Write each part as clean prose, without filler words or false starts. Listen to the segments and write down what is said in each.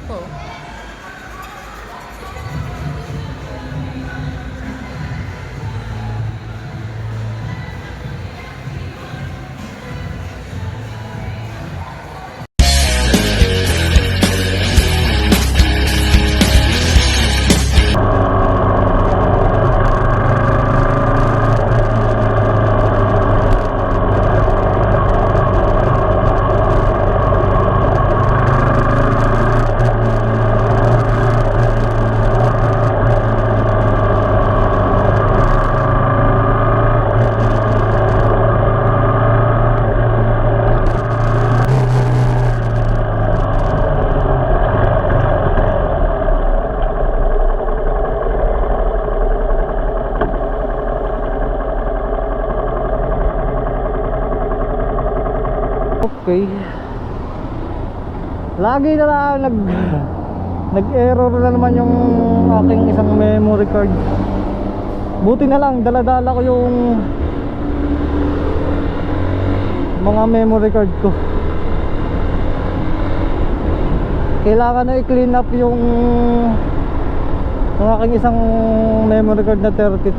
pa oh. Okay. Lagi na lang nag-error na naman yung aking isang memory card. Buti na lang dala-dala ko yung mga memory card ko. Kailangan na i-clean up yung aking isang memory card na 32.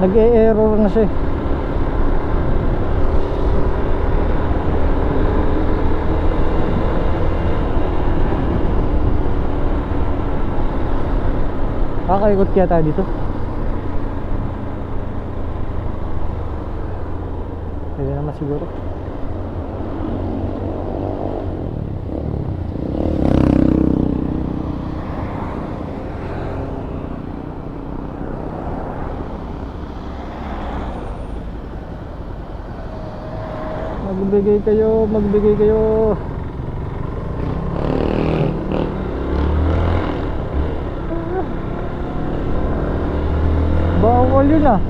Nag-e-error na siya. Kakaikot kaya tayo dito? Pwede naman siguro. Magbigay kayo. Bawal yun ah.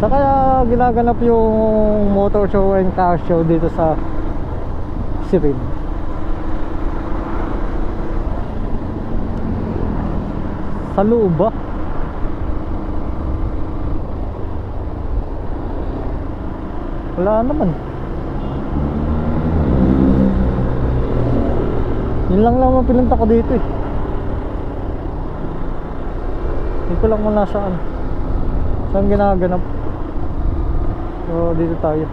Sa kaya ginaganap yung motor show and car show dito sa Sirid. Sa loob ba? Wala naman. Yun lang naman pinunta ko dito eh. Hindi ko lang kung nasaan. Saan ginaganap. So dito tayo.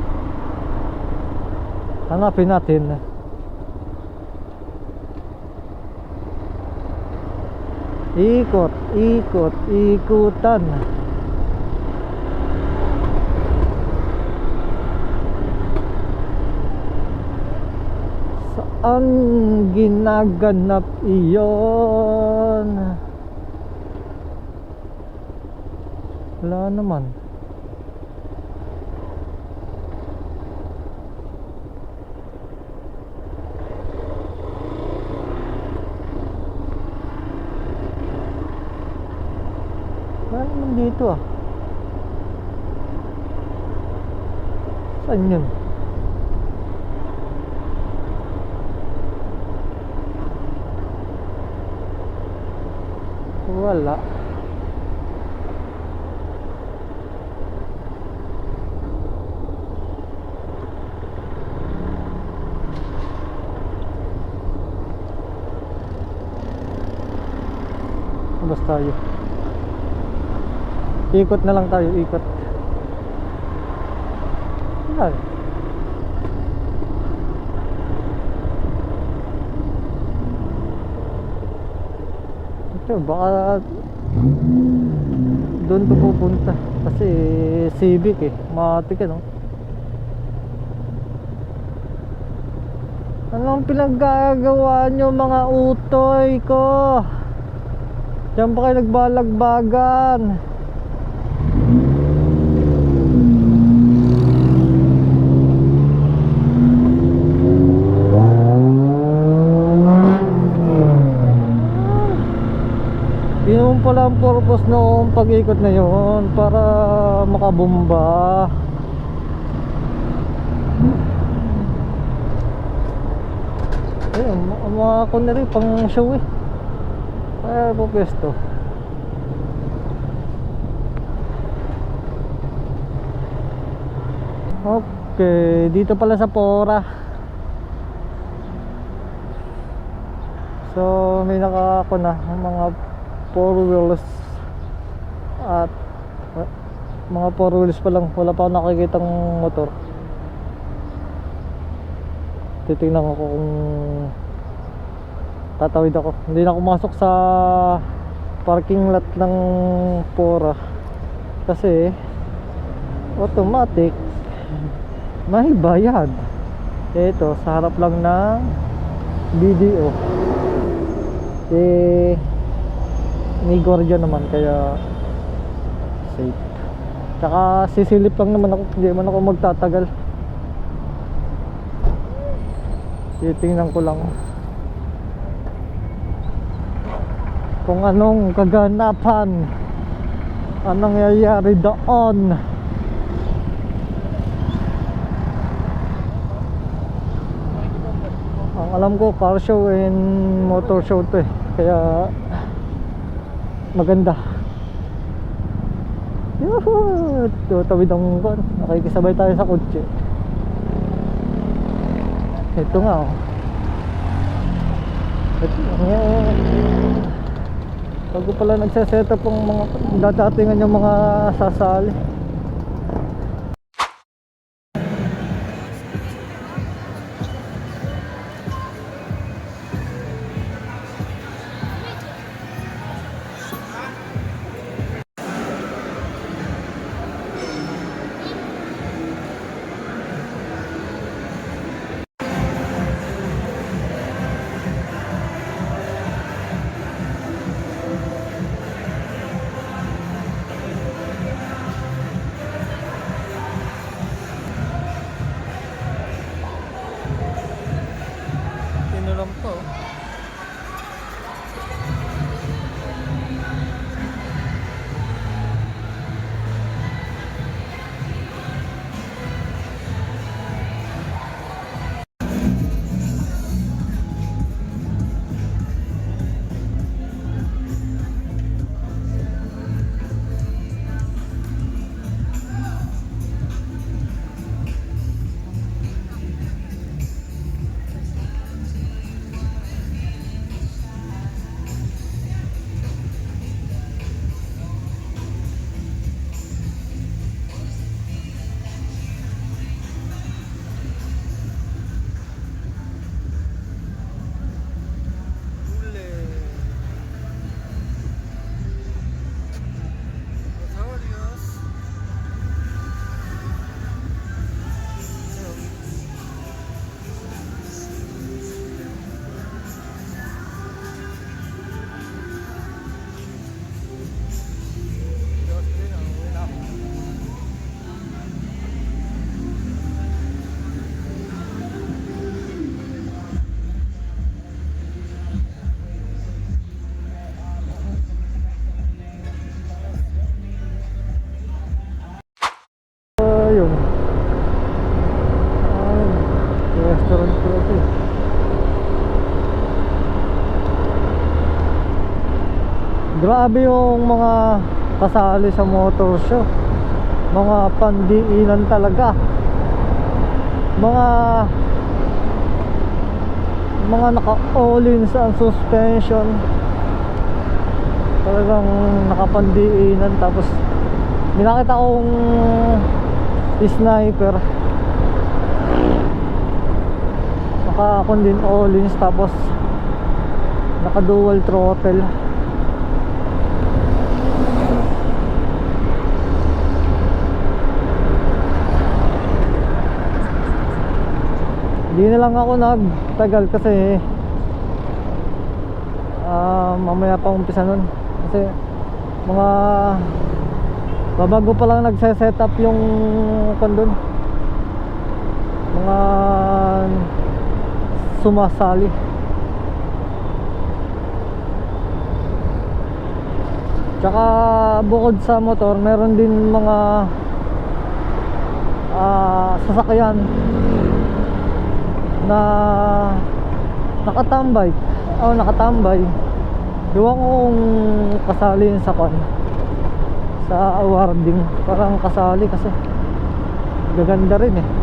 Hanapin natin. Ikutan. Saan ginaganap iyon? Wala naman. Wala naman dito ah. Saan yun? Wala. Basta tayo. Ikot na lang tayo, ikot. Wala. Baka doon to pupunta kasi civic eh, matik eh no. Anong pinaggagawa nyo mga utoy ko? Diyan pa kayo nagbalagbagan. Yun pala ang purpose noong pag-ikot na yun, para makabomba. Ayun, mga kunwari pang show eh. Kaya po pwesto. Okay, dito pala sa Pora. So may nakako na mga 4 wheels at mga 4 wheels pa lang, wala pa ako nakikitang motor. Titingnan ko kung tatawid ako. Hindi na ako masok sa parking lot ng Pora kasi automatic may bayad. Ito sa harap lang ng BDO. May gwardiya naman kaya safe. Tsaka sisilip lang naman ako, hindi man ako magtatagal. Titingnan ko lang kung anong kaganapan, anong nangyayari doon. Ang alam ko car show and motor show to kaya maganda. Yuhuu! Tutawid ang buwan. Nakikisabay tayo sa kotse. Ito nga oh. Ito nga. Bago pala nagsaset up ang mga dadatingan yung mga sasali. Tinulam to. Ayun. Restaurant ko ito. Grabe yung mga kasali sa motor show. Mga pandiinan talaga. Mga naka-all-in sa suspension. Talagang nakapandiinan. Tapos minakita kong sniper, naka-akon din all-ins, tapos naka-dual throttle. Hindi na lang ako nagtagal kasi mamaya pa umpisa nun kasi mga babago pa lang nagse-set up yung kondon, mga sumasali. Tsaka bukod sa motor, meron din mga sasakyan na nakatambay. Iwan ko kung kasali yun sa awarding. Parang kasali kasi Gaganda rin eh.